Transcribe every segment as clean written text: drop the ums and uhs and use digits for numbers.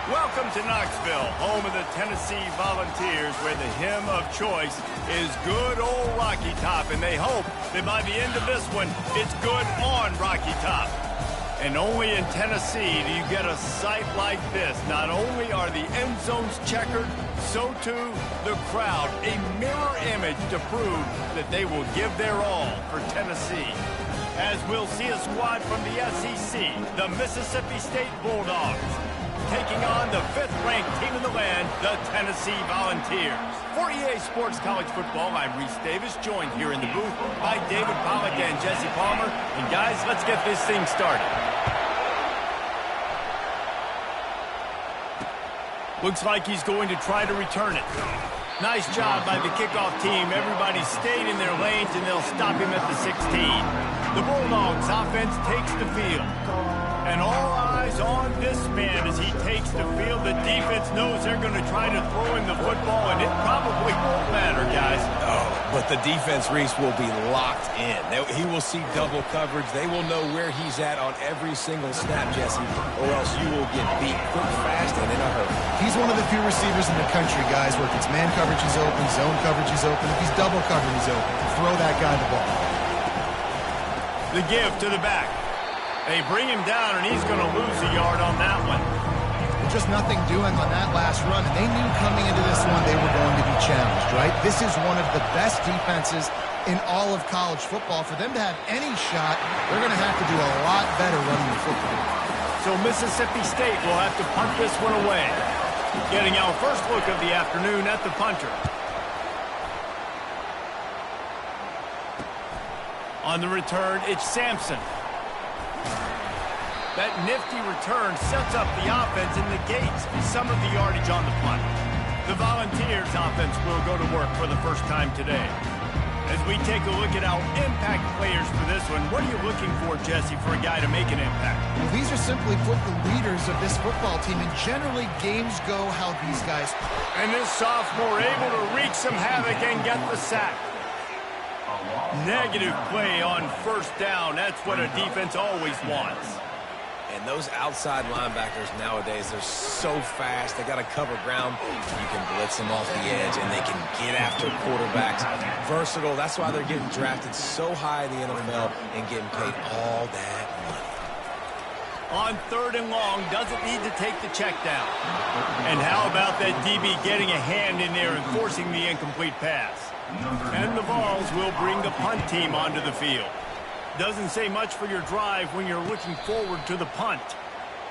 Welcome to Knoxville, home of the Tennessee Volunteers, where the hymn of choice is good old Rocky Top, and they hope that by the end of this one, it's good on Rocky Top. And only in Tennessee do you get a sight like this. Not only are the end zones checkered, so too the crowd, a mirror image to prove that they will give their all for Tennessee. As we'll see a squad from the SEC, the Mississippi State Bulldogs, taking on the 5th-ranked team in the land, the Tennessee Volunteers. For EA Sports College Football, I'm Reese Davis, joined here in the booth by David Pollack and Jesse Palmer. And guys, let's get this thing started. Looks like he's going to try to return it. Nice job by the kickoff team. Everybody stayed in their lanes, and they'll stop him at the 16. The Bulldogs offense takes the field. And all eyes on this man as he takes the field. The defense knows they're going to try to throw him the football, and it probably won't matter, guys. Oh, but the defense, Reese, will be locked in. He will see double coverage. They will know where he's at on every single snap, Jesse, or else you will get beat quick, fast, and in a hurry. He's one of the few receivers in the country, guys, where if it's man coverage, he's open, zone coverage, he's open. If he's double covered, he's open. Throw that guy the ball. The give to the back. They bring him down, and he's going to lose a yard on that one. Just nothing doing on that last run, and they knew coming into this one they were going to be challenged, right? This is one of the best defenses in all of college football. For them to have any shot, they're going to have to do a lot better running the football. So Mississippi State will have to punt this one away. Getting our first look of the afternoon at the punter. On the return, it's Sampson. That nifty return sets up the offense and negates some of the yardage on the punt. The Volunteers offense will go to work for the first time today. As we take a look at our impact players for this one, what are you looking for, Jesse, for a guy to make an impact? Well, these are simply put the leaders of this football team, and generally games go how these guys. And this sophomore able to wreak some havoc and get the sack. Negative play on first down. That's what a defense always wants. And those outside linebackers nowadays, they're so fast. They got to cover ground. You can blitz them off the edge, and they can get after quarterbacks. Versatile. That's why they're getting drafted so high in the NFL and getting paid all that money. On 3rd and long, doesn't need to take the check down. And how about that DB getting a hand in there and forcing the incomplete pass? And the Vols will bring the punt team onto the field. Doesn't say much for your drive when you're looking forward to the punt.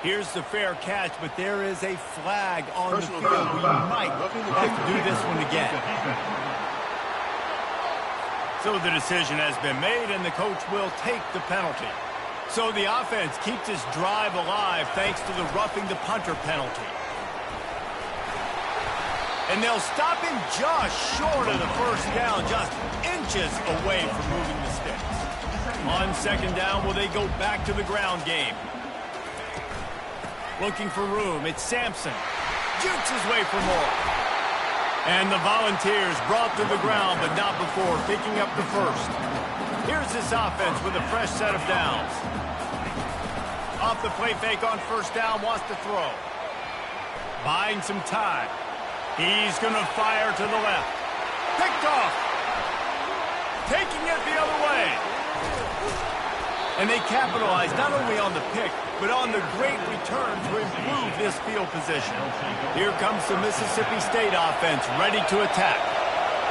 Here's the fair catch, but there is a flag on the field. We might have to do this one again. So the decision has been made, and the coach will take the penalty. So the offense keeps this drive alive thanks to the roughing the punter penalty. And they'll stop him just short of the first down, just inches away from moving the sticks. On 2nd down, will they go back to the ground game? Looking for room, it's Sampson. Jukes his way for more. And the Volunteers brought to the ground, but not before picking up the first. Here's this offense with a fresh set of downs. Off the play fake on first down, wants to throw. Buying some time. He's going to fire to the left. Picked off. Taking it the other way. And they capitalize not only on the pick, but on the great return to improve this field position. Here comes the Mississippi State offense ready to attack.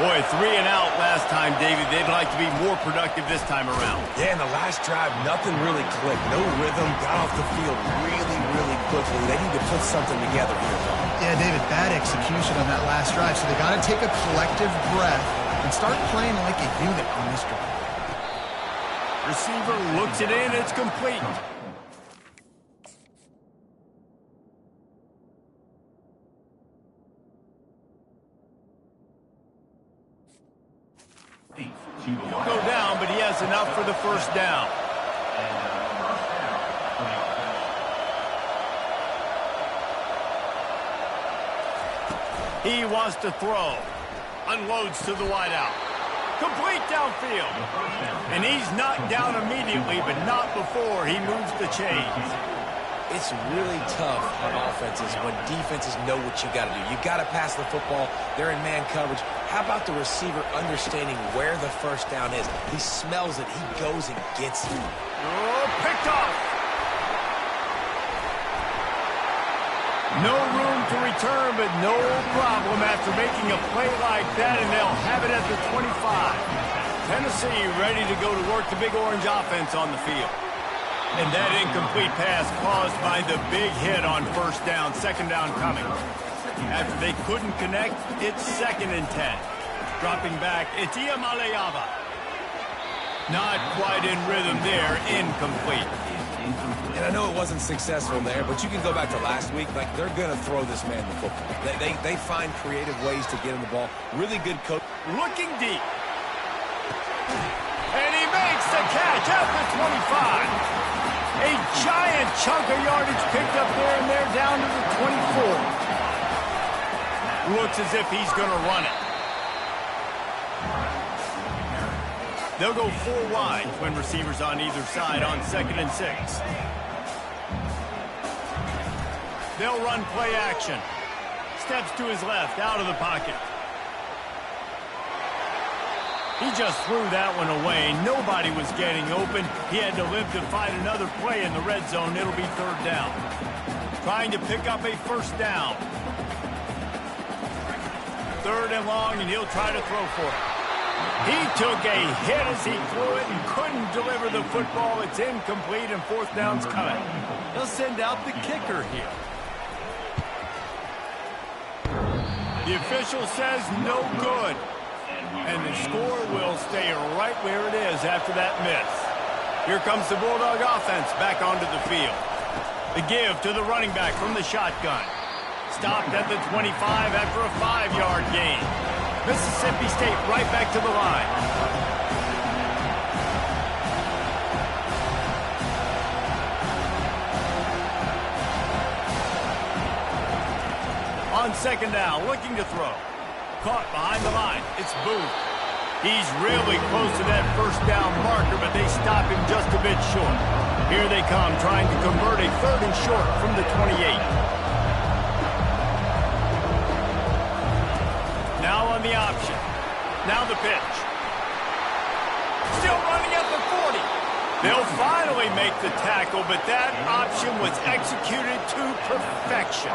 Boy, 3 and out last time, David. They'd like to be more productive this time around. Yeah, in the last drive, nothing really clicked. No rhythm, got off the field really, really quickly. They need to put something together here, Bob. Yeah, David, bad execution on that last drive, so they got to take a collective breath and start playing like a unit on this drive. Receiver looks it in, it's complete. He'll go down, but he has enough for the first down. He wants to throw. Unloads to the wideout. Complete downfield. And he's knocked down immediately, but not before he moves the chains. It's really tough on offenses when defenses know what you got to do. You got to pass the football. They're in man coverage. How about the receiver understanding where the first down is? He smells it. He goes and gets it. Oh, picked off. No room to return, but no problem after making a play like that, and they'll have it at the 25. Tennessee ready to go to work the Big Orange offense on the field. And that incomplete pass caused by the big hit on first down, second down coming. After they couldn't connect, it's 2nd and 10. Dropping back, it's Iamaleava. Not quite in rhythm there, incomplete. And I know it wasn't successful there, but you can go back to last week. Like, they're going to throw this man the football. They find creative ways to get him the ball. Really good coach. Looking deep. And he makes the catch at the 25. A giant chunk of yardage picked up there, and they're down to the 24. Looks as if he's going to run it. They'll go 4 wide when receivers on either side on 2nd and 6. They'll run play action. Steps to his left, out of the pocket. He just threw that one away. Nobody was getting open. He had to live to fight another play in the red zone. It'll be 3rd down. Trying to pick up a first down. 3rd and long, and he'll try to throw for it. He took a hit as he threw it and couldn't deliver the football. It's incomplete, and 4th down's coming. They'll send out the kicker here. The official says no good. And the score will stay right where it is after that miss. Here comes the Bulldog offense back onto the field. The give to the running back from the shotgun. Stopped at the 25 after a 5-yard gain. Mississippi State right back to the line. On 2nd down, looking to throw. Caught behind the line. It's Booth. He's really close to that first down marker, but they stop him just a bit short. Here they come, trying to convert a 3rd and short from the 28. Now on the option. Now the pitch. Still running at the 40. They'll finally make the tackle, but that option was executed to perfection.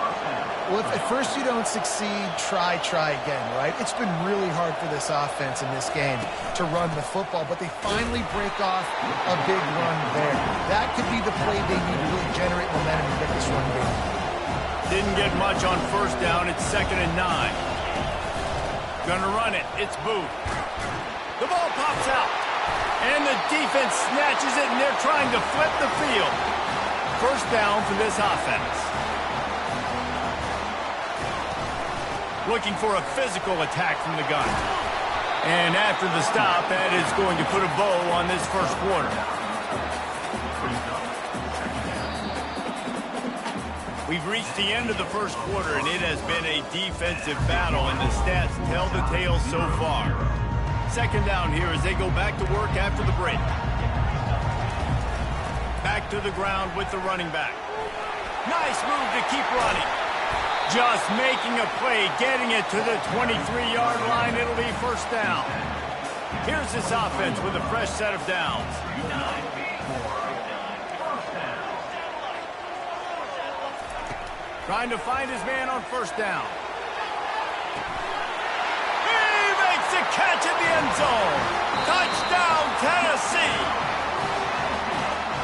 Well, if at first you don't succeed, try again, right? It's been really hard for this offense in this game to run the football, but they finally break off a big run there. That could be the play they need to really generate momentum and get this run going. Didn't get much on first down. It's 2nd and 9. Gonna run it. It's Booth. The ball pops out. And the defense snatches it, and they're trying to flip the field. First down for this offense. Looking for a physical attack from the gun. And after the stop, that is going to put a bow on this first quarter. We've reached the end of the first quarter, and it has been a defensive battle, and the stats tell the tale so far. 2nd down here as they go back to work after the break. Back to the ground with the running back. Nice move to keep running. Just making a play, getting it to the 23-yard line. It'll be first down. Here's this offense with a fresh set of downs. Trying to find his man on first down. He makes a catch in the end zone. Touchdown, Tennessee.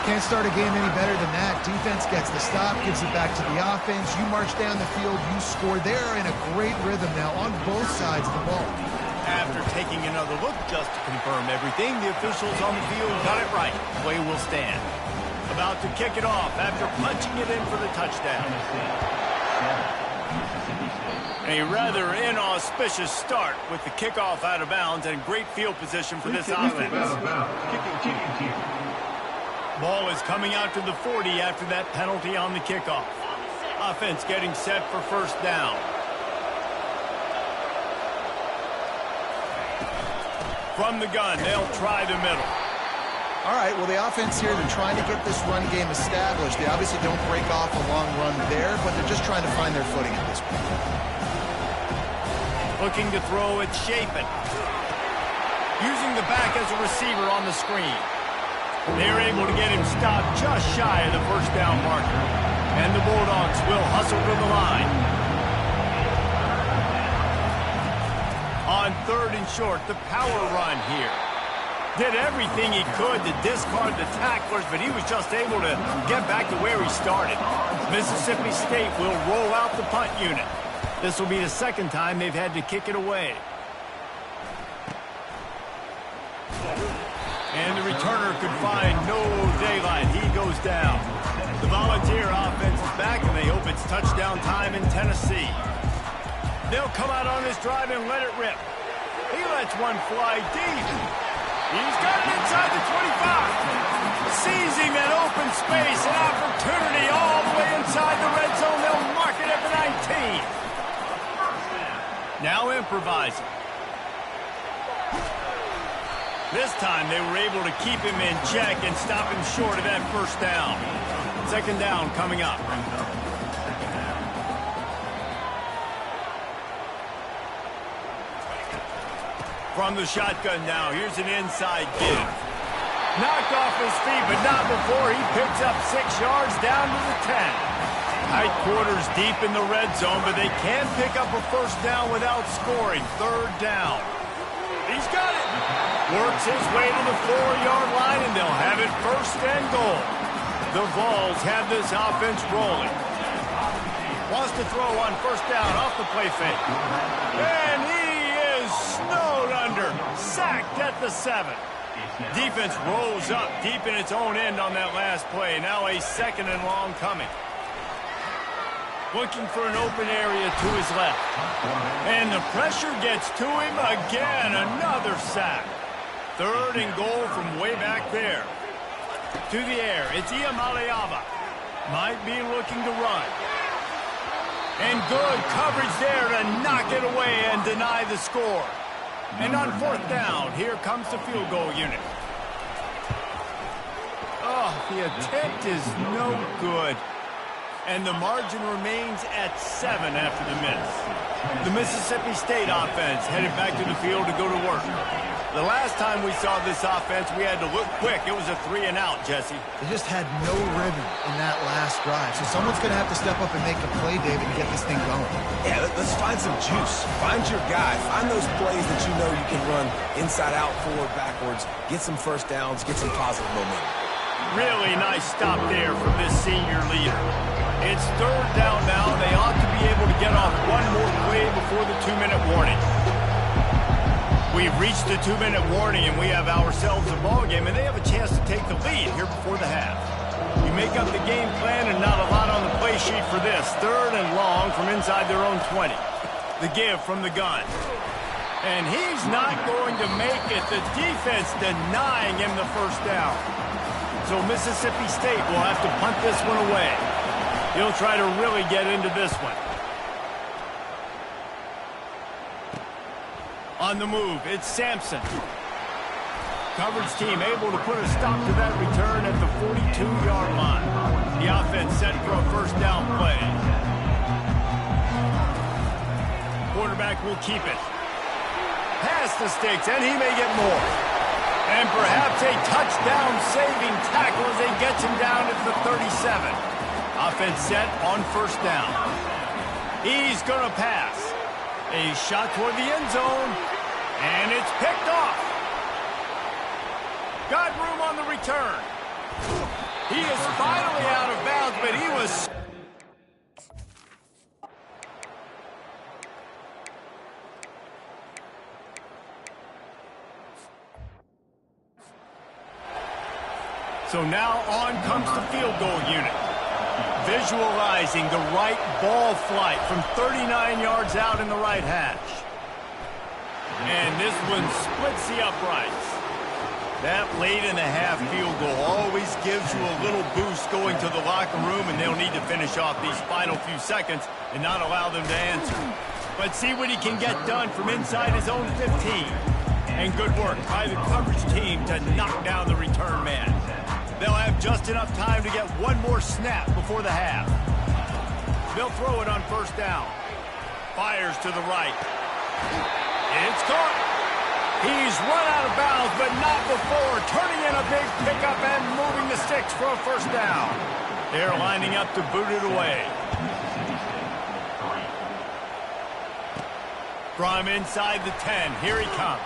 Can't start a game any better than that. Defense gets the stop, gives it back to the offense. You march down the field, you score. They're in a great rhythm now on both sides of the ball. After taking another look just to confirm everything, the officials on the field got it right. Play will stand. About to kick it off after punching it in for the touchdown. A rather inauspicious start with the kickoff out of bounds and great field position for this offense. Ball is coming out to the 40 after that penalty on the kickoff. Offense getting set for first down. From the gun, they'll try the middle. All right, well, the offense here, they're trying to get this run game established. They obviously don't break off a long run there, but they're just trying to find their footing at this point. Looking to throw, it's Chapin. Using the back as a receiver on the screen. They're able to get him stopped just shy of the first down marker. And the Bulldogs will hustle to the line. On 3rd and short, the power run here. Did everything he could to discard the tacklers, but he was just able to get back to where he started. Mississippi State will roll out the punt unit. This will be the second time they've had to kick it away. And the returner could find no daylight. He goes down. The Volunteer offense is back, and they hope it's touchdown time in Tennessee. They'll come out on this drive and let it rip. He lets one fly deep. He's got it inside the 25. Seizing that open space, an opportunity all the way inside the red zone. They'll mark it at the 19. Now improvising. This time they were able to keep him in check and stop him short of that first down. Second down coming up. From the shotgun now, here's an inside give. Knocked off his feet, but not before he picks up 6 yards down to the 10. Tight quarters deep in the red zone, but they can't pick up a first down without scoring. Third down. He's got it. Works his way to the 4-yard line, and they'll have it first and goal. The Vols have this offense rolling. Wants to throw on first down off the play fake. And he is snowed under. Sacked at the 7. Defense rolls up deep in its own end on that last play. Now a second and long coming. Looking for an open area to his left. And the pressure gets to him again. Another sack. Third and goal from way back there. To the air. It's Iamaleava. Might be looking to run. And good coverage there to knock it away and deny the score. And on fourth down, here comes the field goal unit. Oh, the attempt is no good. And the margin remains at 7 after the miss. The Mississippi State offense headed back to the field to go to work. The last time we saw this offense, we had to look quick. It was a 3-and-out, Jesse. They just had no rhythm in that last drive. So someone's going to have to step up and make a play, David, and get this thing going. Yeah, let's find some juice. Find your guy. Find those plays that you know you can run inside out, forward, backwards. Get some first downs. Get some positive momentum. Really nice stop there from this senior leader. It's third down now. They ought to be able to get off one more play before the 2-minute warning. We've reached the 2-minute warning, and we have ourselves a ball game, and they have a chance to take the lead here before the half. We make up the game plan, and not a lot on the play sheet for this. Third and long from inside their own 20. The give from the gun. And he's not going to make it. The defense denying him the first down. So Mississippi State will have to punt this one away. He'll try to really get into this one. On the move, it's Sampson. Coverage team able to put a stop to that return at the 42-yard line. The offense set for a first down play. Quarterback will keep it. Past the sticks, and he may get more. And perhaps a touchdown-saving tackle as they get him down at the 37. Offense set on first down. He's going to pass. A shot toward the end zone, and it's picked off. Got room on the return. He is finally out of bounds, but he was... So now on comes the field goal unit. Visualizing the right ball flight from 39 yards out in the right hash. And this one splits the uprights. That late-in-the-half field goal always gives you a little boost going to the locker room, and they'll need to finish off these final few seconds and not allow them to answer. But see what he can get done from inside his own 15. And good work by the coverage team to knock down the return man. Just enough time to get one more snap before the half. They'll throw it on first down. Fires to the right. It's caught. He's run out of bounds, but not before turning in a big pickup and moving the sticks for a first down. They're lining up to boot it away. From inside the 10, here he comes.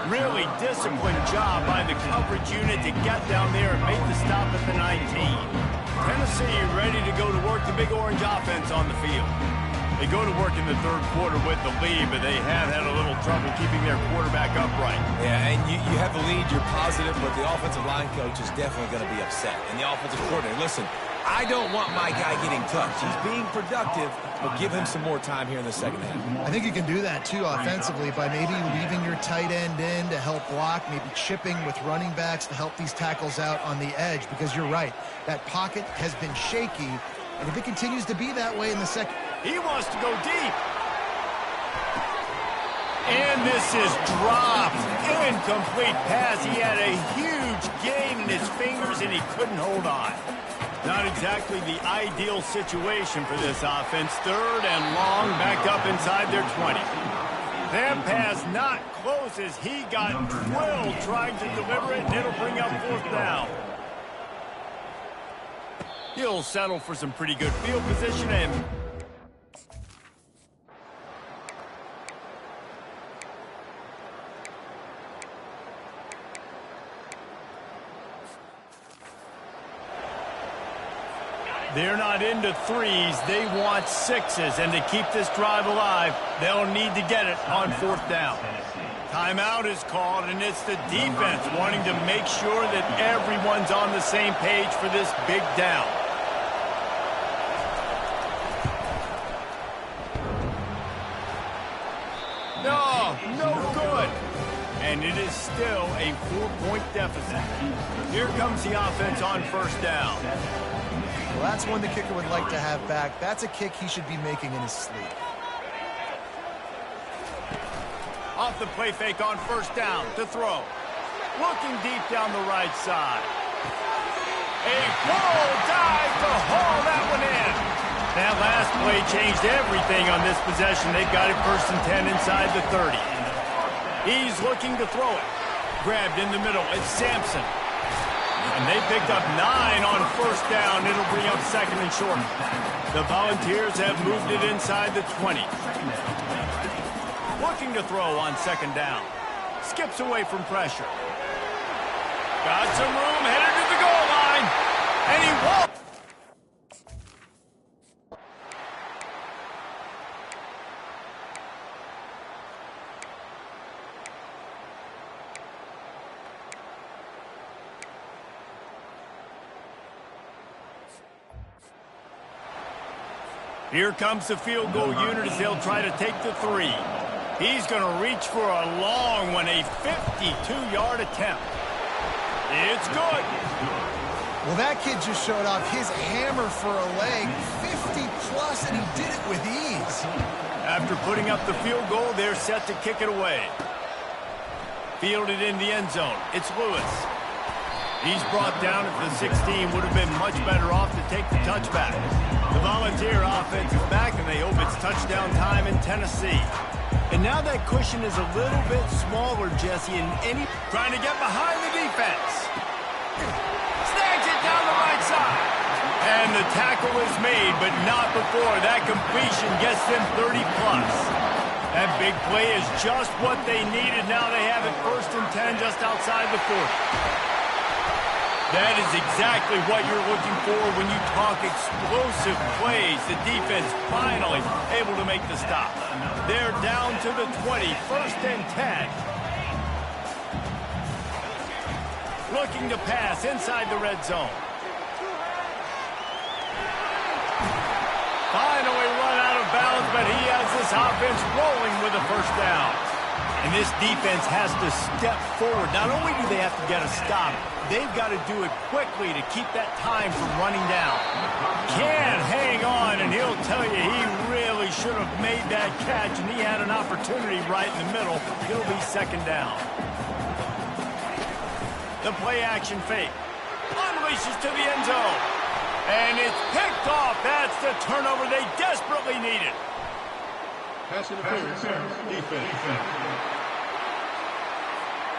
Really disciplined job by the coverage unit to get down there and make the stop at the 19. Tennessee ready to go to work the Big Orange offense on the field. They go to work in the third quarter with the lead, but they have had a little trouble keeping their quarterback upright. Yeah, and you have the lead, you're positive, but the offensive line coach is definitely going to be upset. And the offensive coordinator, listen, I don't want my guy getting touched. He's being productive, but give him some more time here in the second half. I think you can do that, too, offensively, by maybe leaving your tight end in to help block, maybe chipping with running backs to help these tackles out on the edge, because you're right. That pocket has been shaky, and if it continues to be that way in the second... He wants to go deep. And this is dropped. Incomplete pass. He had a huge gain in his fingers, and he couldn't hold on. Not exactly the ideal situation for this offense. Third and long, back up inside their 20. That pass not close as he got drilled trying to deliver it, and it'll bring up fourth down. He'll settle for some pretty good field position and... They're not into threes. They want sixes. And to keep this drive alive, they'll need to get it on fourth down. Timeout is called, and it's the defense wanting to make sure that everyone's on the same page for this big down. No good. And it is still a 4-point deficit. Here comes the offense on first down. Well, that's one the kicker would like to have back. That's a kick he should be making in his sleep. Off the play fake on first down to throw. Looking deep down the right side. A full dive to haul that one in. That last play changed everything on this possession. They've got it first and 10 inside the 30. He's looking to throw it. Grabbed in the middle. It's Sampson. And they picked up 9 on first down. It'll bring up second and short. The Volunteers have moved it inside the 20. Looking to throw on second down. Skips away from pressure. Got some room, headed to the goal line. And he won't. Here comes the field goal unit as they'll try to take the 3. He's going to reach for a long one, a 52-yard attempt. It's good. Well, that kid just showed off his hammer for a leg, 50-plus, and he did it with ease. After putting up the field goal, they're set to kick it away. Fielded in the end zone. It's Lewis. He's brought down at the 16. Would have been much better off to take the touchback. The Volunteer offense is back, and they hope it's touchdown time in Tennessee. And now that cushion is a little bit smaller, Jesse, and trying to get behind the defense. Snags it down the right side. And the tackle is made, but not before that completion gets them 30-plus. That big play is just what they needed. Now they have it first and 10 just outside the 40. That is exactly what you're looking for when you talk explosive plays. The defense finally able to make the stop. They're down to the 20, first and 10. Looking to pass inside the red zone. Finally run out of bounds, but he has this offense rolling with a first down. And this defense has to step forward. Not only do they have to get a stop, they've got to do it quickly to keep that time from running down. Can hang on, and he'll tell you he really should have made that catch, and he had an opportunity right in the middle. It'll be second down. The play action fake. unleashes to the end zone. And it's picked off. That's the turnover they desperately needed. Pass interference. Defense.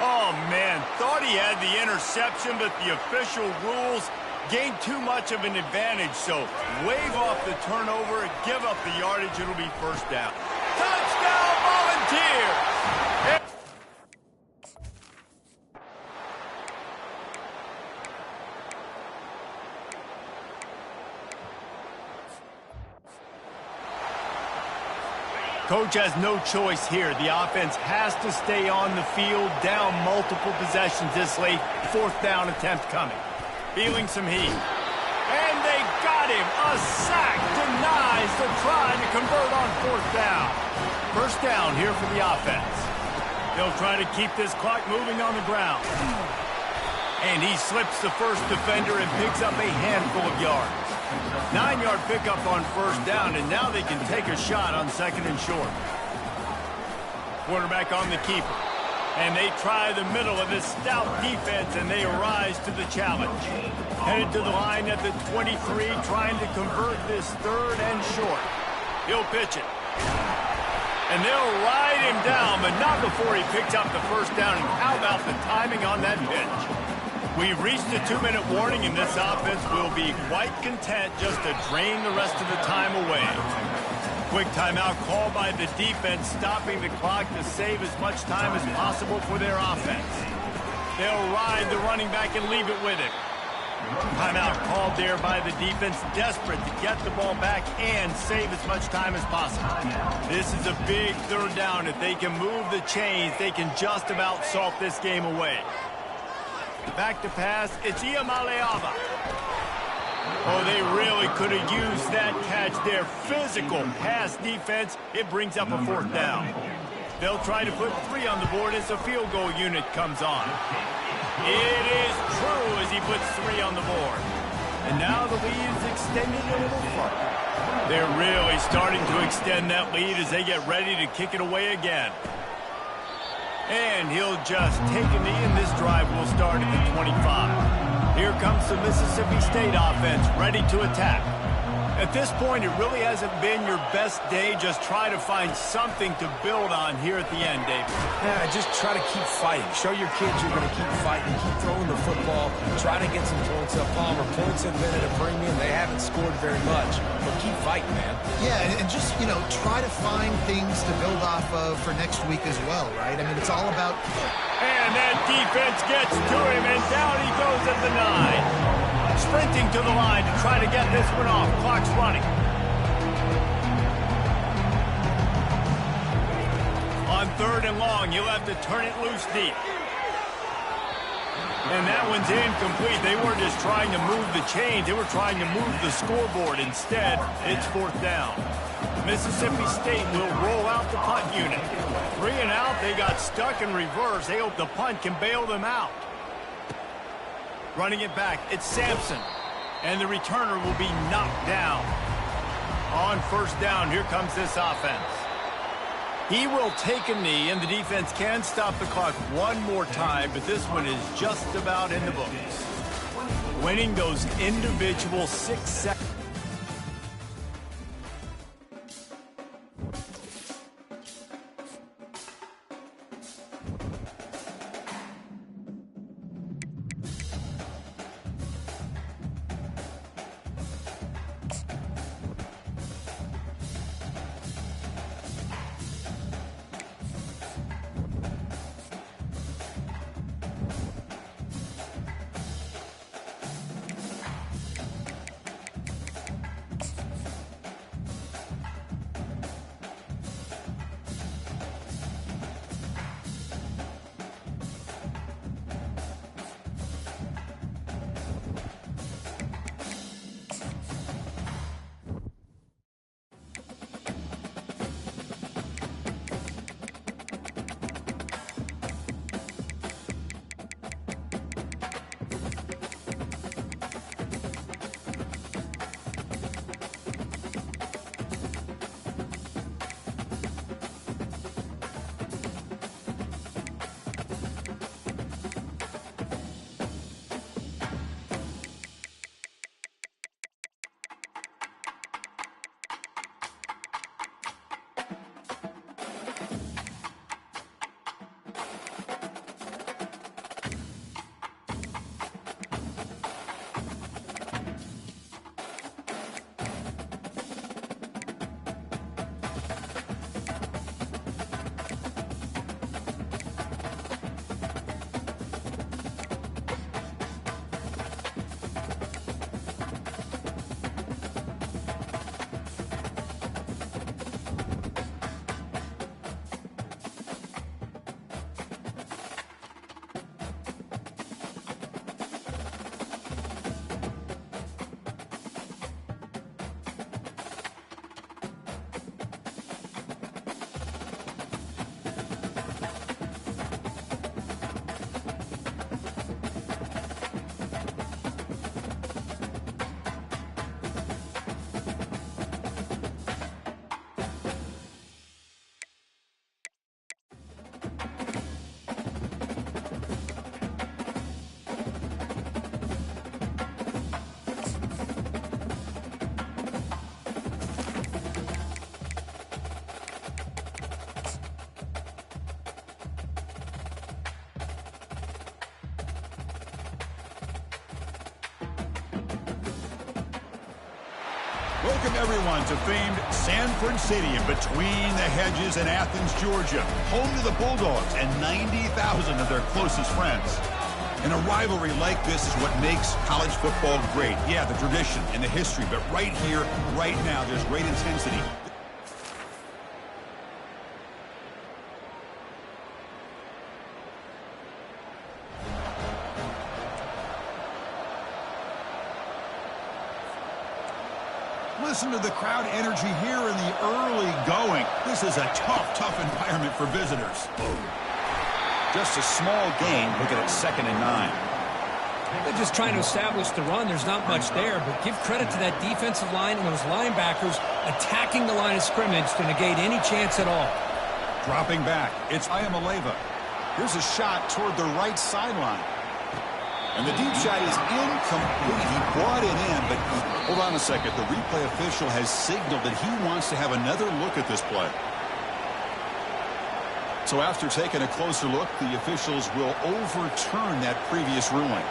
Oh, man, thought he had the interception, but the official rules gained too much of an advantage, so wave off the turnover and give up the yardage. It'll be first down. Touchdown, Volunteers! Coach has no choice here. The offense has to stay on the field, down multiple possessions this late. Fourth down attempt coming. Feeling some heat. And they got him. A sack denies the try to convert on fourth down. First down here for the offense. They'll try to keep this clock moving on the ground. And he slips the first defender and picks up a handful of yards. 9-yard pickup on first down, and now they can take a shot on second and short. Quarterback on the keeper. And they try the middle of this stout defense, and they rise to the challenge. Headed to the line at the 23, trying to convert this third and short. He'll pitch it. And they'll ride him down, but not before he picks up the first down. And how about the timing on that pitch? We've reached the 2-minute warning, and this offense will be quite content just to drain the rest of the time away. Quick timeout called by the defense, stopping the clock to save as much time as possible for their offense. They'll ride the running back and leave it with him. Timeout called there by the defense, desperate to get the ball back and save as much time as possible. This is a big third down. If they can move the chains, they can just about salt this game away. Back to pass, it's Iamaleava. Oh, they really could have used that catch there. Physical pass defense, it brings up a fourth down. They'll try to put 3 on the board as the field goal unit comes on. It is true as he puts 3 on the board. And now the lead is extending a little further. They're really starting to extend that lead as they get ready to kick it away again. And he'll just take a knee, and this drive will start at the 25. Here comes the Mississippi State offense, ready to attack. At this point, it really hasn't been your best day. Just try to find something to build on here at the end, Dave. Yeah, just try to keep fighting. Show your kids you're going to keep fighting, keep throwing the football, try to get some points up. Palmer, points have been at a premium. They haven't scored very much, but keep fighting, man. Yeah, and just, try to find things to build off of for next week as well, right? I mean, it's all about... And that defense gets to him, and down he goes at the 9. Sprinting to the line to try to get this one off. Clock's running. On third and long, you'll have to turn it loose deep. And that one's incomplete. They weren't just trying to move the chains. They were trying to move the scoreboard. Instead, it's fourth down. Mississippi State will roll out the punt unit. 3 and out, they got stuck in reverse. They hope the punt can bail them out. Running it back, it's Sampson. And the returner will be knocked down. On first down, here comes this offense. He will take a knee, and the defense can stop the clock one more time, but this one is just about in the books. Winning those individual 6 seconds. Welcome, everyone, to famed Sanford Stadium between the hedges in Athens, Georgia, home to the Bulldogs and 90,000 of their closest friends. And a rivalry like this is what makes college football great. Yeah, the tradition and the history, but right here, right now, there's great intensity. Listen to the crowd energy here in the early going. This is a tough environment for visitors. Just a small gain. Look at it, 2nd and 9. They're just trying to establish the run. There's not much there, but give credit to that defensive line and those linebackers attacking the line of scrimmage to negate any chance at all. Dropping back, it's Iamaleava. Here's a shot toward the right sideline. And the deep shot is incomplete. He brought it in, but hold on a second. The replay official has signaled that he wants to have another look at this play. So after taking a closer look, the officials will overturn that previous ruling.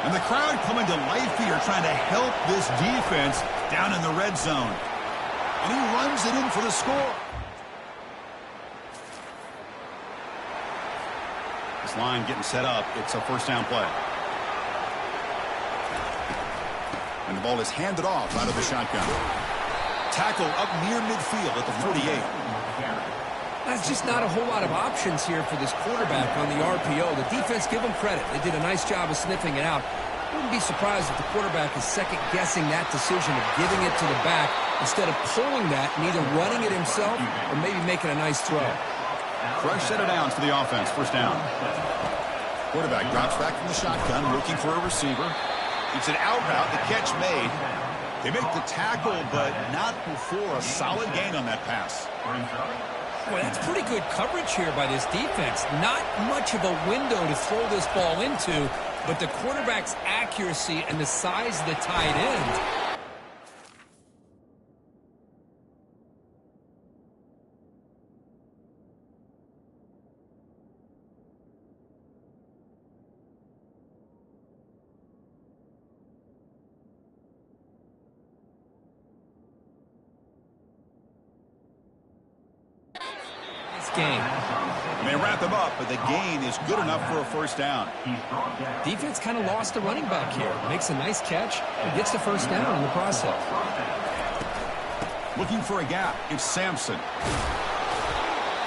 And the crowd coming to life here trying to help this defense down in the red zone. And he runs it in for the score. This line getting set up. It's a first down play. And the ball is handed off out of the shotgun. Tackle up near midfield at the 48. That's just not a whole lot of options here for this quarterback on the RPO. The defense, give them credit. They did a nice job of sniffing it out. Wouldn't be surprised if the quarterback is second-guessing that decision of giving it to the back instead of pulling that and either running it himself or maybe making a nice throw. Fresh set of downs for the offense. First down. Quarterback drops back from the shotgun, looking for a receiver. It's an out route. The catch made. They make the tackle, but not before a solid gain on that pass. Boy, that's pretty good coverage here by this defense. Not much of a window to throw this ball into, but the quarterback's accuracy and the size of the tight end. Game. And they wrap him up, but the gain is good enough for a first down. Defense kind of lost the running back here. Makes a nice catch and gets the first down in the process. Looking for a gap. It's Sampson.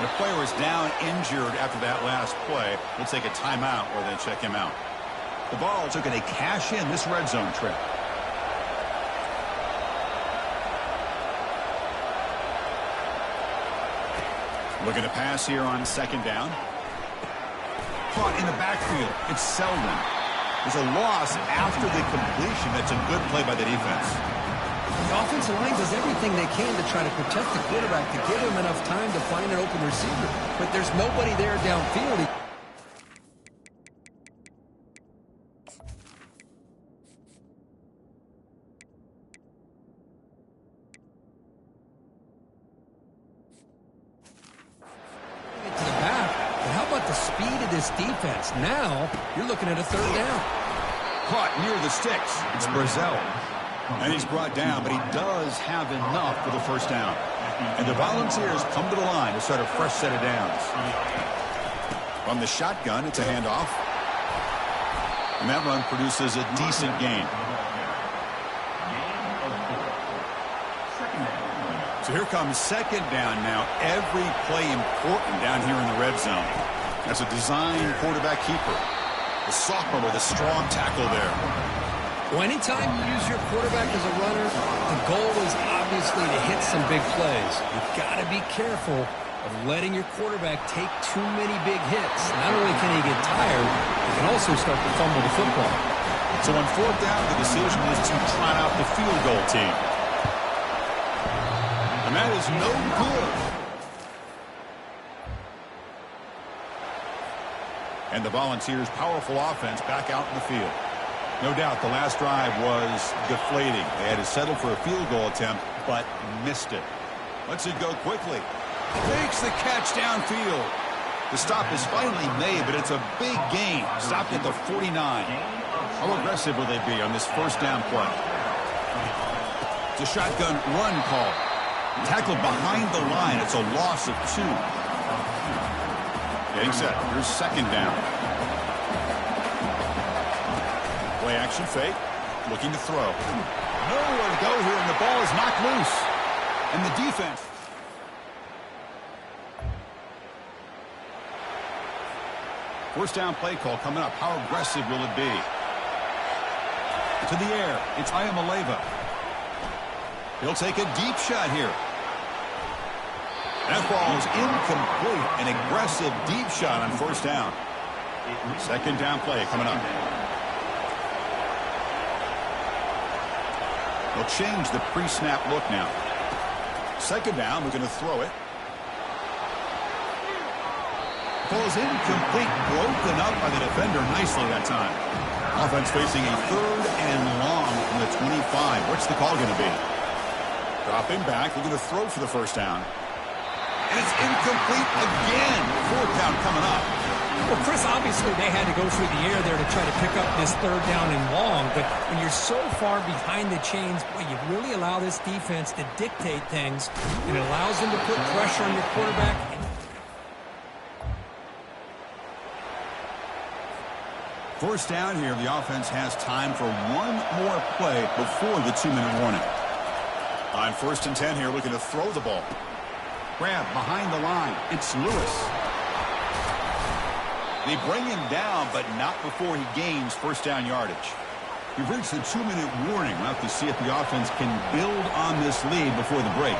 The player is down injured after that last play. We'll take a timeout or then check him out. The ball took a cash in this red zone trip. Looking to pass here on second down. Caught in the backfield. It's Selden. There's a loss after the completion. That's a good play by the defense. The offensive line does everything they can to try to protect the quarterback to give him enough time to find an open receiver. But there's nobody there downfield. Defense. Now, you're looking at a third down. Caught near the sticks. It's Brazel. And he's brought down, but he does have enough for the first down. And the Volunteers come to the line to start a fresh set of downs. From the shotgun, it's a handoff. And that run produces a decent gain. So here comes second down now. Every play important down here in the red zone. As a design quarterback keeper. The sophomore with a strong tackle there. Well, anytime you use your quarterback as a runner, the goal is obviously to hit some big plays. You've got to be careful of letting your quarterback take too many big hits. Not only can he get tired, he can also start to fumble the football. So on fourth down, the decision is to trot out the field goal team. And that is no good. And the Volunteers' powerful offense back out in the field. No doubt the last drive was deflating. They had to settle for a field goal attempt, but missed it. Lets it go quickly. Makes the catch downfield. The stop is finally made, but it's a big gain. Stopped at the 49. How aggressive will they be on this first down play? It's a shotgun run call. Tackled behind the line. It's a loss of 2. Getting set. Here's second down. Play action fake. Looking to throw. Nowhere to go here, and the ball is knocked loose. And the defense. First down play call coming up. How aggressive will it be? To the air. It's Ayamaleva. He'll take a deep shot here. That ball is incomplete. An aggressive deep shot on first down. Second down play coming up. They'll change the pre-snap look now. Second down, we're going to throw it. Ball's incomplete, broken up by the defender nicely that time. Offense facing a 3rd and long from the 25. What's the call going to be? Dropping back, we're going to throw for the first down. And it's incomplete again. 4th down coming up. Well, Chris, obviously they had to go through the air there to try to pick up this 3rd down and long, but when you're so far behind the chains, boy, you really allow this defense to dictate things, and it allows them to put pressure on your quarterback. First down here, the offense has time for one more play before the 2-minute warning. On 1st and 10 here, looking to throw the ball. Grab behind the line. It's Lewis. They bring him down, but not before he gains first down yardage. We've reached the 2-minute warning. We'll have to see if the offense can build on this lead before the break.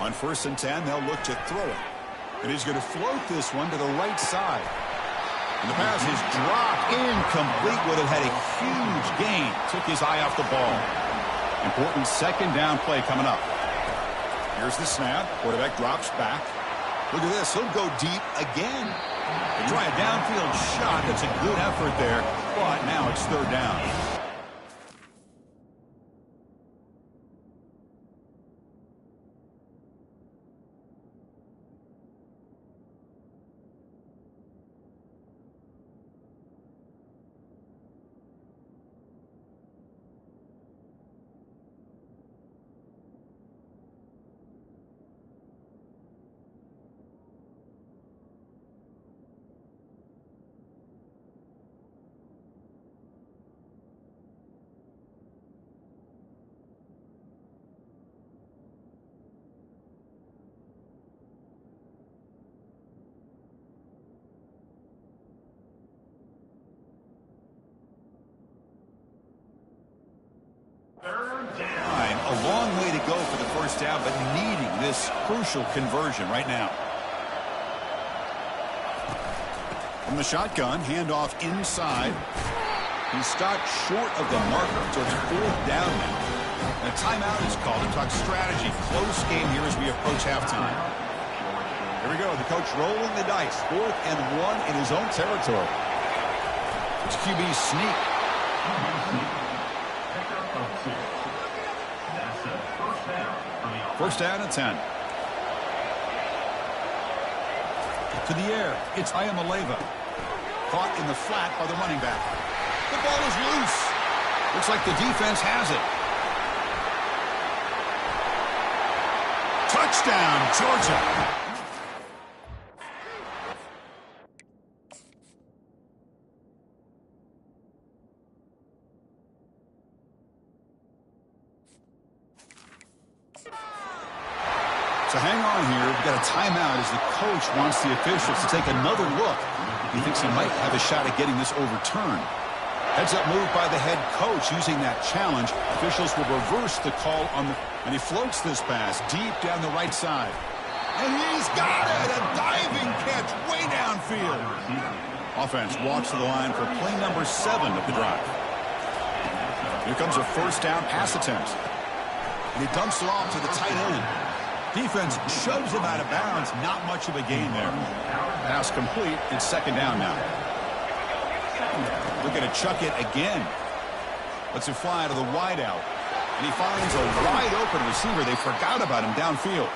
On 1st and 10, they'll look to throw it. And he's going to float this one to the right side. And the pass is dropped. Incomplete. Would have had a huge gain. Took his eye off the ball. Important second down play coming up. Here's the snap. Quarterback drops back. Look at this. He'll go deep again. They try a downfield shot. That's a good effort there. But now it's 3rd down. A long way to go for the first down, but needing this crucial conversion right now. From the shotgun, handoff inside. He's stopped short of the marker, so it's 4th down now. A timeout is called to talk strategy. Close game here as we approach halftime. Here we go. The coach rolling the dice. 4th and 1 in his own territory. It's QB sneak. First down and 10. To the air. It's Ayamaleva. Caught in the flat by the running back. The ball is loose. Looks like the defense has it. Touchdown, Georgia. We've got a timeout as the coach wants the officials to take another look. He thinks he might have a shot at getting this overturned. Heads-up move by the head coach using that challenge. Officials will reverse the call on the... And he floats this pass deep down the right side. And he's got it! A diving catch way downfield. Offense walks to the line for play number 7 of the drive. Here comes a first down pass attempt. And he dumps it off to the tight end. Defense shoves him out of bounds. Not much of a gain there. Pass complete. It's second down now. We're going to chuck it again. Lets it fly to the wideout. And he finds a wide-open receiver. They forgot about him downfield.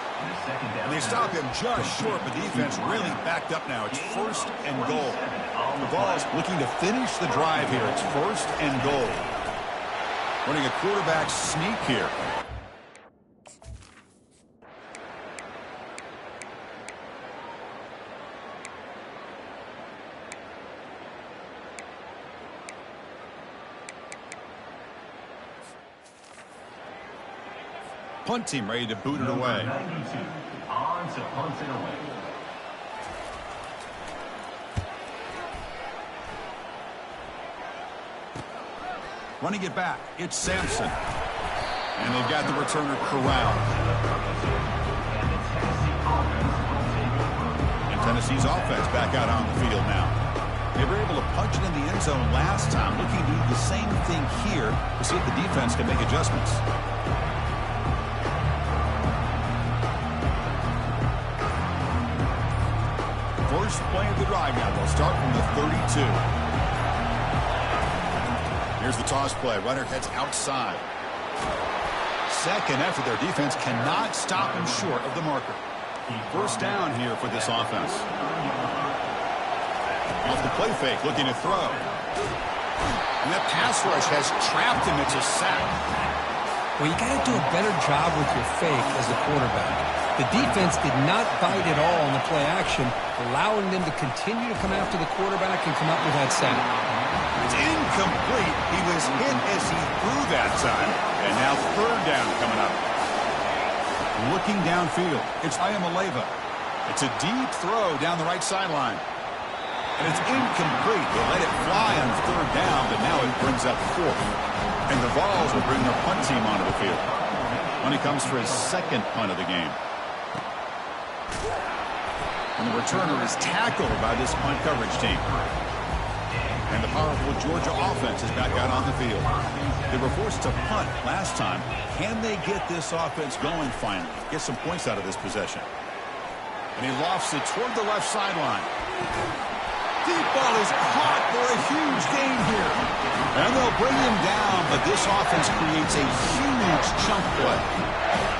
And they stop him just short, but the defense really backed up now. It's first and goal. The Vols looking to finish the drive here. It's first and goal. Running a quarterback sneak here. Punt team ready to boot it away. On to punt it away. Running it back, it's Sampson. And they've got the returner corralled. And Tennessee's offense back out on the field now. They were able to punch it in the end zone last time, looking to do the same thing here to see if the defense can make adjustments. First play of the drive now. They'll start from the 32. Here's the toss play. Runner heads outside. Second after their defense cannot stop him short of the marker. First down here for this offense. Off the play fake, looking to throw. And that pass rush has trapped him. It's a sack. Well, you got to do a better job with your fake as a quarterback. The defense did not bite at all on the play action, allowing them to continue to come after the quarterback and come up with that sack. It's incomplete. He was hit as he threw that time. And now third down coming up. Looking downfield, it's Ayamaleva. It's a deep throw down the right sideline. And it's incomplete. They let it fly on third down, but now it brings up fourth. And the Vols will bring their punt team onto the field. When he comes for his second punt of the game. And the returner is tackled by this punt coverage team. And the powerful Georgia offense is back out on the field. They were forced to punt last time. Can they get this offense going finally? Get some points out of this possession. And he lofts it toward the left sideline. Deep ball is caught for a huge gain here. And they'll bring him down, but this offense creates a huge chunk play.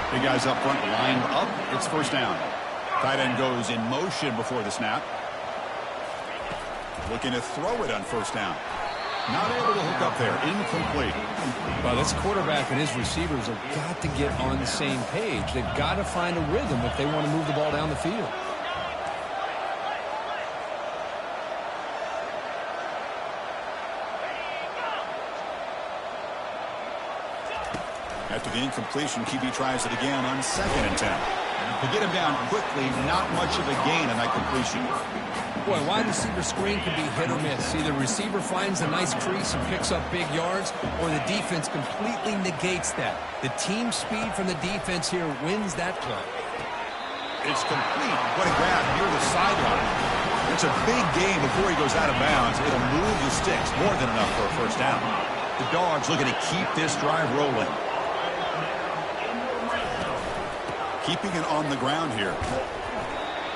Big guys up front lined up. It's first down. Tight end goes in motion before the snap. Looking to throw it on first down. Not able to hook up there. Incomplete. Well, this quarterback and his receivers have got to get on the same page. They've got to find a rhythm if they want to move the ball down the field. After the incompletion, QB tries it again on 2nd and 10. To get him down quickly, not much of a gain on that completion. Boy, wide receiver screen can be hit or miss. Either receiver finds a nice crease and picks up big yards, or the defense completely negates that. The team speed from the defense here wins that play. It's complete. What a grab near the sideline. It's a big game before he goes out of bounds. It'll move the sticks. More than enough for a first down. The Dogs looking to keep this drive rolling. Keeping it on the ground here.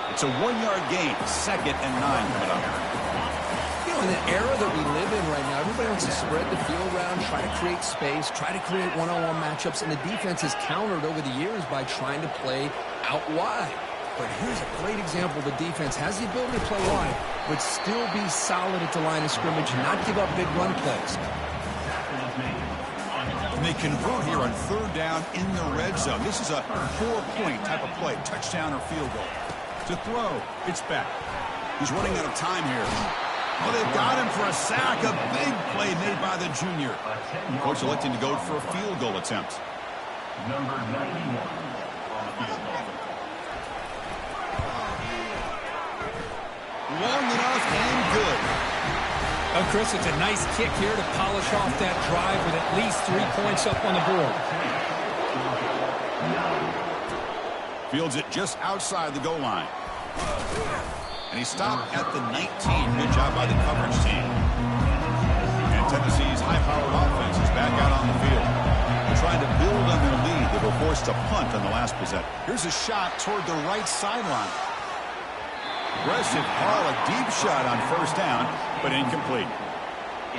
It's a 1-yard gain. 2nd and 9 coming up. You know, in the era that we live in right now, everybody wants to spread the field around, try to create space, try to create one-on-one matchups, and the defense has countered over the years by trying to play out wide. But here's a great example. The defense has the ability to play wide, but still be solid at the line of scrimmage and not give up big run plays. And they convert here on third down in the red zone. This is a 4-point type of play, touchdown or field goal. To throw, it's back. He's running out of time here. Oh, they've got him for a sack. A big play made by the junior. Coach electing to go for a field goal attempt. Number 91 on the field. long enough and good. Oh, Chris, it's a nice kick here to polish off that drive with at least 3 points up on the board. Fields it just outside the goal line. And he stopped at the 19. Good job by the coverage team. And Tennessee's high-powered offense is back out on the field. They're trying to build on their lead. They were forced to punt on the last possession. Here's a shot toward the right sideline. Aggressive call, a deep shot on first down, but incomplete.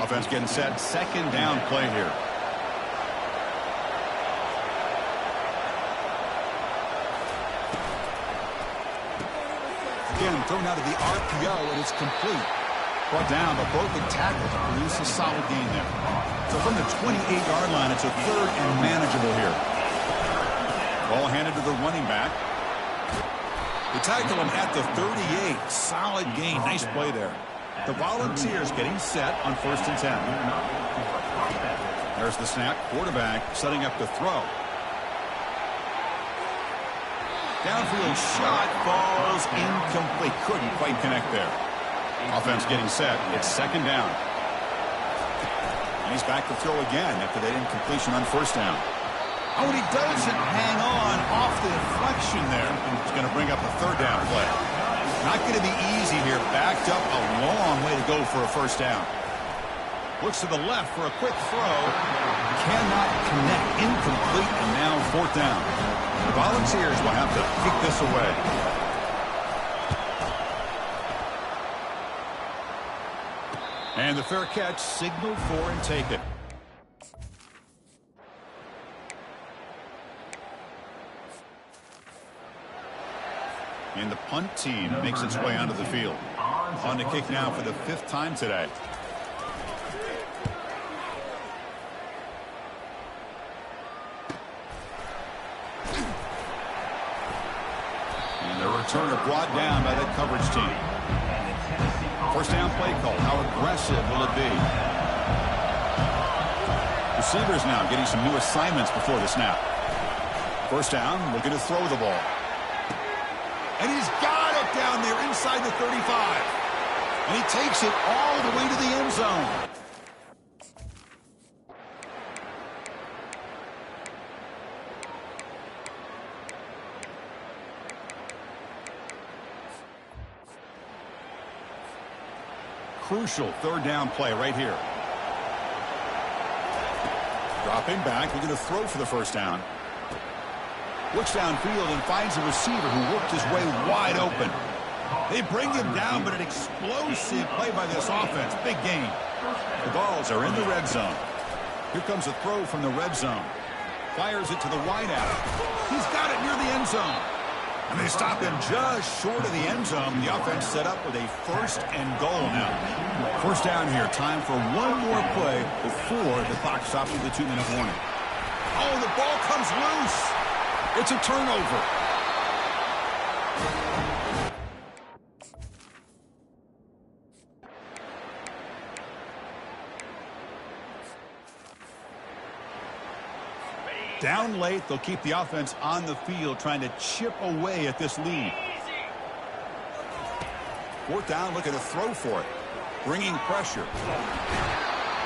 Offense getting set. Second down play here. Again, thrown out of the RPO, and it's complete. Brought down, but broke the tackle to produce a solid gain there. So from the 28-yard line, it's a third and manageable here. Ball handed to the running back. They tackle him at the 38. Solid gain. Nice play there. The Volunteers getting set on 1st and 10. There's the snap. Quarterback setting up to throw. Downfield shot falls incomplete. Couldn't quite connect there. Offense getting set. It's second down. And he's back to throw again after that incompletion on first down. Oh, and he doesn't hang on off the deflection there. He's going to bring up a third down play. Not going to be easy here. Backed up a long way to go for a first down. Looks to the left for a quick throw. Cannot connect. Incomplete, and now fourth down. The Volunteers will have to kick this away. And the fair catch signaled for and taken. And the punt team makes its way onto the field. On to kick now for the 5th time today. And the returner brought down by that coverage team. First down play call. How aggressive will it be? Receivers now getting some new assignments before the snap. First down, looking to throw the ball. And he's got it down there inside the 35. And he takes it all the way to the end zone. Crucial third down play right here. Dropping back, looking to throw for the first down. Looks downfield and finds a receiver who worked his way wide open. They bring him down, but an explosive play by this offense. Big gain. The Vols are in the red zone. Here comes a throw from the red zone. Fires it to the wideout. He's got it near the end zone. And they stop him just short of the end zone. The offense set up with a first and goal now. First down here. Time for one more play before the clock stops with a 2-minute warning. Oh, the ball comes loose. It's a turnover. Down late, they'll keep the offense on the field trying to chip away at this lead. Fourth down, looking to throw for it. Bringing pressure.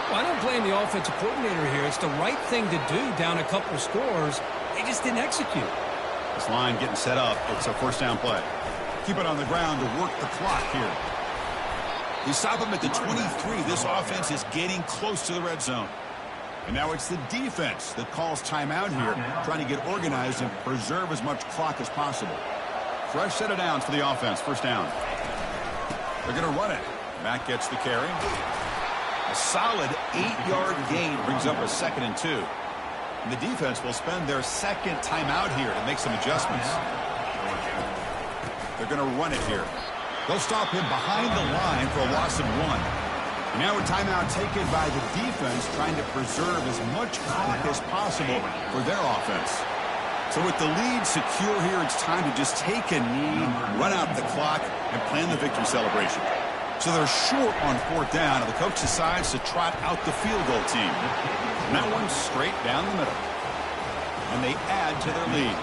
Well, I don't blame the offensive coordinator here. It's the right thing to do down a couple of scores. They just didn't execute. This line getting set up. It's a first down play. Keep it on the ground to work the clock here. They stop him at the 23. This offense is getting close to the red zone. And now it's the defense that calls timeout here, trying to get organized and preserve as much clock as possible. Fresh set of downs for the offense. First down. They're going to run it. Mack gets the carry. A solid 8-yard gain brings up a 2nd and 2. And the defense will spend their second timeout here to make some adjustments. They're going to run it here. They'll stop him behind the line for a loss of 1. And now a timeout taken by the defense, trying to preserve as much clock as possible for their offense. So with the lead secure here, it's time to just take a knee, run out the clock, and plan the victory celebration. So they're short on fourth down, and the coach decides to trot out the field goal team. And that one's straight down the middle. And they add to their lead.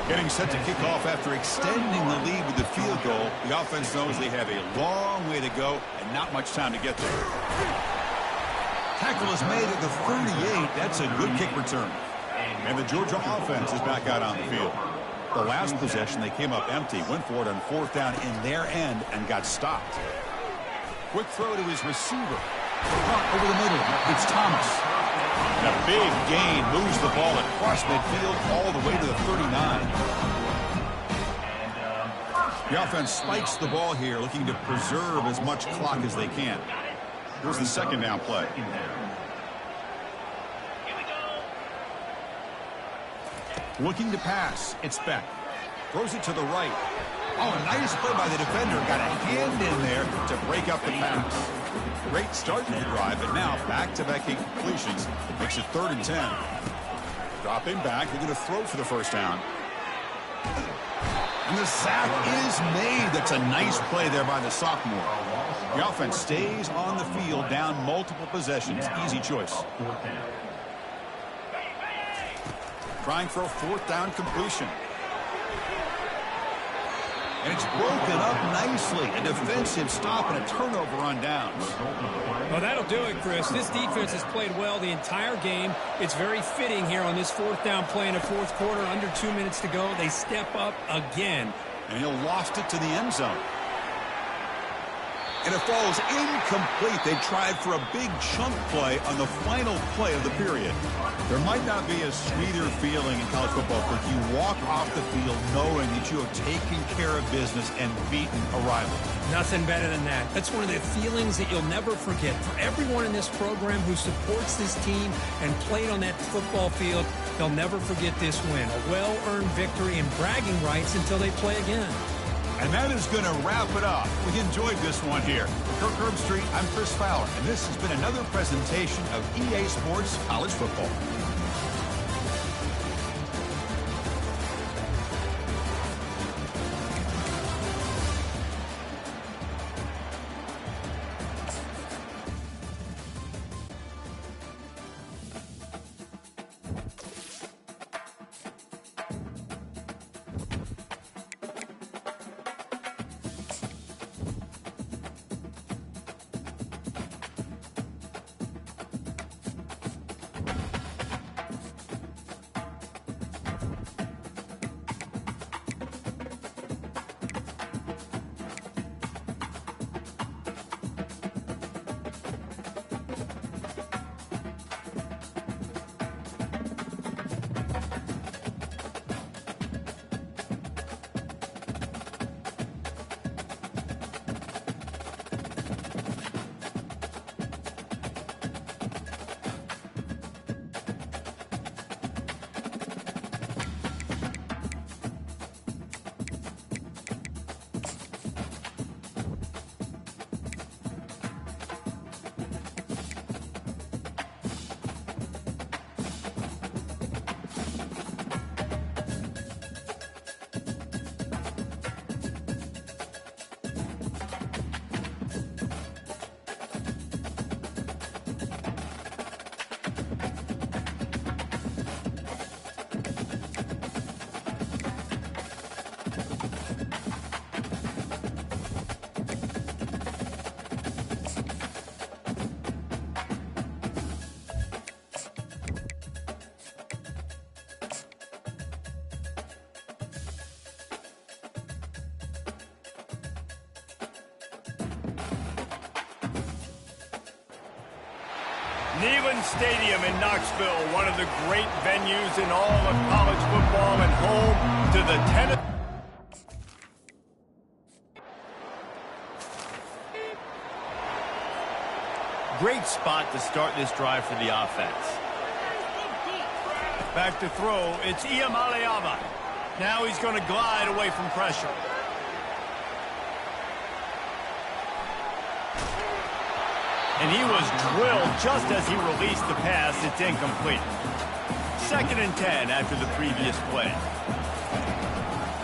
Getting set to kick off after extending the lead with the field goal The offense knows they have a long way to go and not much time to get there. Tackle is made at the 38. That's a good kick return. And the Georgia offense is back out on the field. The last possession, they came up empty, went for it on 4th down in their end and got stopped. Quick throw to his receiver. Over the middle, it's Thomas. And a big gain moves the ball across midfield all the way to the 39. The offense spikes the ball here, looking to preserve as much clock as they can. Here's the 2nd down play. Looking to pass. It's Beck. Throws it to the right. Oh, a nice play by the defender. Got a hand in there to break up the pass. Great start to the drive, and now back-to-back completions. Makes it 3rd and 10. Dropping back. They're going to throw for the 1st down. And the sack is made. That's a nice play there by the sophomore. The offense stays on the field, down multiple possessions. Easy choice. Trying for a 4th down completion. And it's broken up nicely. A defensive stop and a turnover on downs. Well, that'll do it, Chris. This defense has played well the entire game. It's very fitting here on this 4th down play in the 4th quarter. Under 2 minutes to go. They step up again. And he'll loft it to the end zone. And it falls incomplete. They tried for a big chunk play on the final play of the period. There might not be a sweeter feeling in college football if you walk off the field knowing that you have taken care of business and beaten a rival. Nothing better than that. That's one of the feelings that you'll never forget. For everyone in this program who supports this team and played on that football field, they'll never forget this win. A well-earned victory and bragging rights until they play again. And that is going to wrap it up. We enjoyed this one here. For Kirk Herbstreit, I'm Chris Fowler, and this has been another presentation of EA Sports College Football. Neyland Stadium in Knoxville, one of the great venues in all of college football and home to the Tennessee. Great spot to start this drive for the offense. Back to throw, it's Iamaleava. Now he's going to glide away from pressure. And he was drilled just as he released the pass. It's incomplete. 2nd and 10 after the previous play.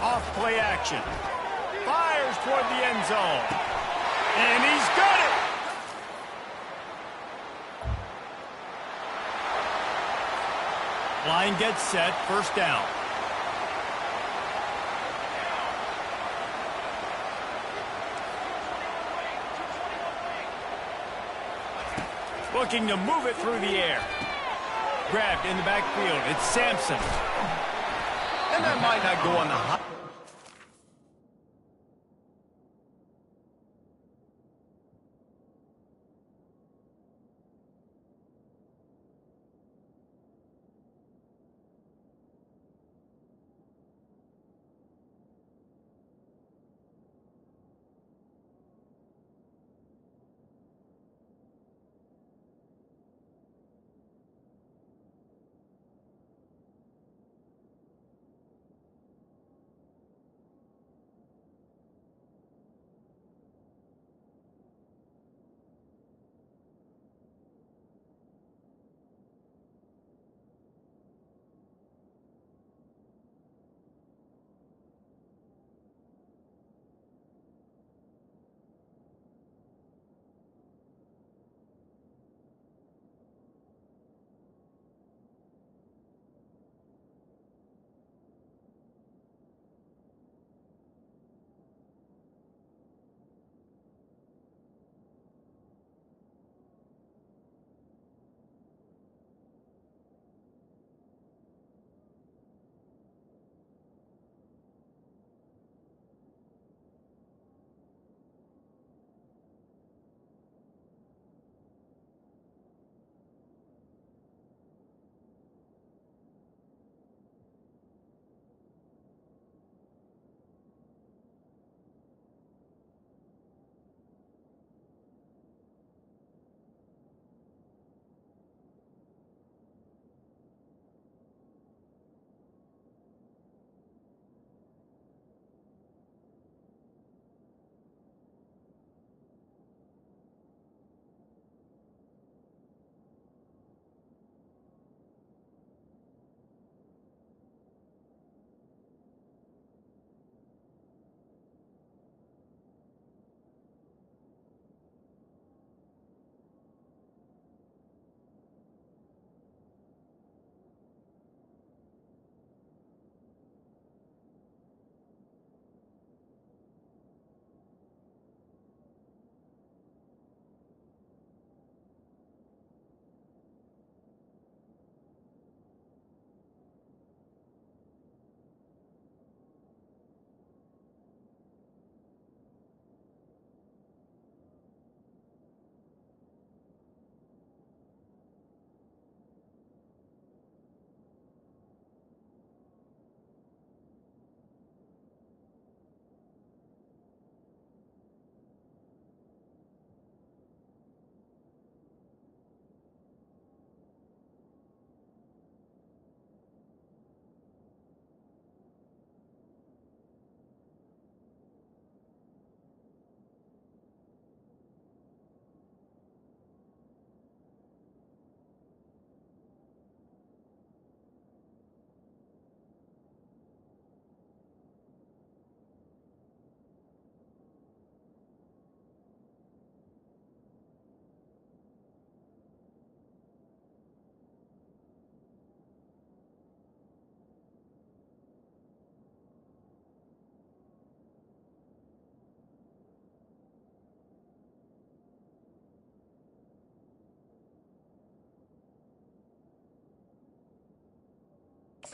Off play action. Fires toward the end zone. And he's got it. Line gets set. 1st down. looking to move it through the air. Grabbed in the backfield. It's Sampson. And that might not go on the high.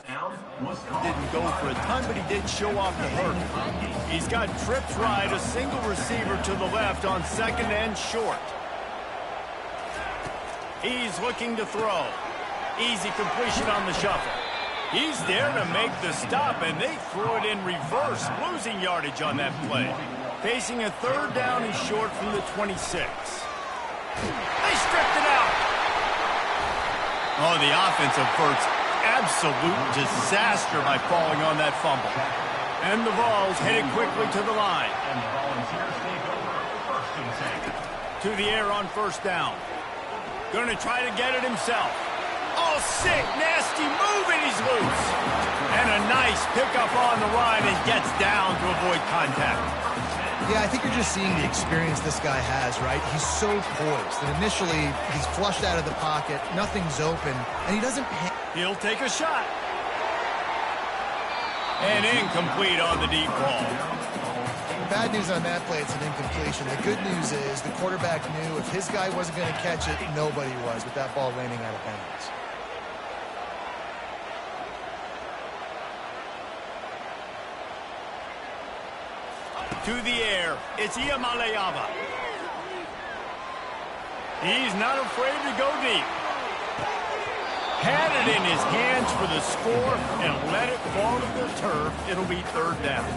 Didn't go for a ton, but he did show off the hurt. He's got trips right, a single receiver to the left on second and short. He's looking to throw. Easy completion on the shuffle. He's there to make the stop, and they throw it in reverse, losing yardage on that play. Facing a third down and short from the 26. They stripped it out. Oh, the offense averts absolute disaster by falling on that fumble. And the Vols headed quickly to the line. And the Volunteers take over first and 10. To the air on first down. Going to try to get it himself. Oh, sick, nasty move, and he's loose. And a nice pickup on the line and gets down to avoid contact. Yeah, I think you're just seeing the experience this guy has, right? He's so poised. And initially, he's flushed out of the pocket. Nothing's open. And he doesn't... He'll take a shot. And incomplete on the deep ball. bad news on that play, it's an incompletion. The good news is the quarterback knew if his guy wasn't going to catch it, nobody was with that ball landing out of bounds. To the air, it's Iamaleava. He's not afraid to go deep. Had it in his hands for the score and let it fall to the turf. It'll be third down.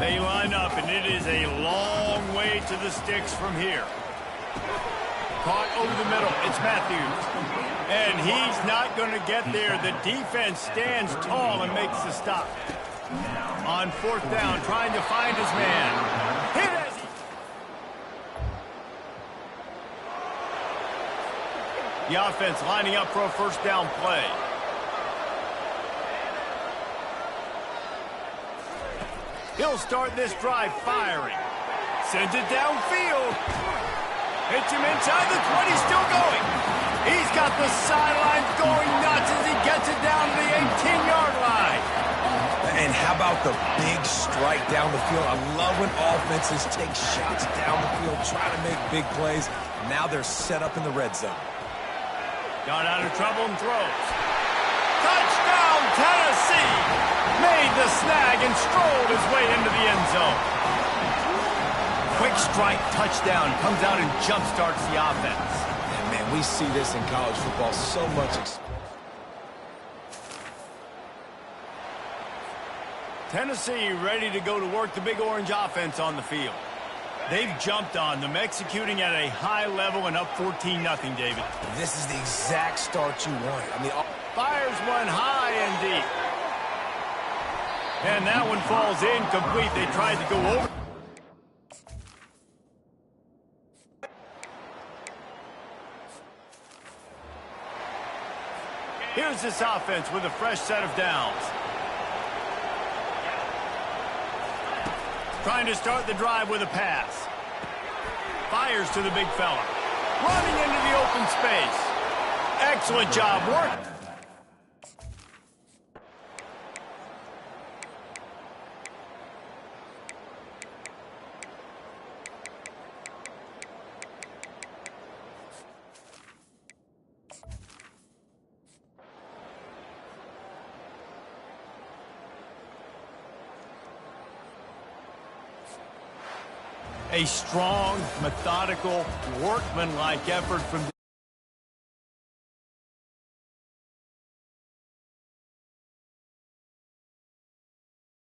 They line up, and it is a long way to the sticks from here. Caught over the middle. It's Matthews. And he's not going to get there. The defense stands tall and makes the stop. On fourth down, trying to find his man. Hit as the offense lining up for a first down play. He'll start this drive firing. Sends it downfield. Hits him inside the 20, still going. He's got the sidelines going nuts as he gets it down to the 18-yard line. And how about the big strike down the field? I love when offenses take shots down the field, try to make big plays. Now they're set up in the red zone. Got out of trouble and throws. Touchdown, Tennessee! Made the snag and strolled his way into the end zone. Quick strike touchdown. Comes out and jump-starts the offense. And, man, we see this in college football so much. Tennessee ready to go to work the Big Orange offense on the field. They've jumped on them, executing at a high level and up 14-0, David. This is the exact start you want. I mean, fires one high and deep. And that one falls incomplete. They tried to go over. Here's this offense with a fresh set of downs. Trying to start the drive with a pass. Fires to the big fella. Running into the open space. Excellent job. Work. A strong, methodical, workmanlike effort from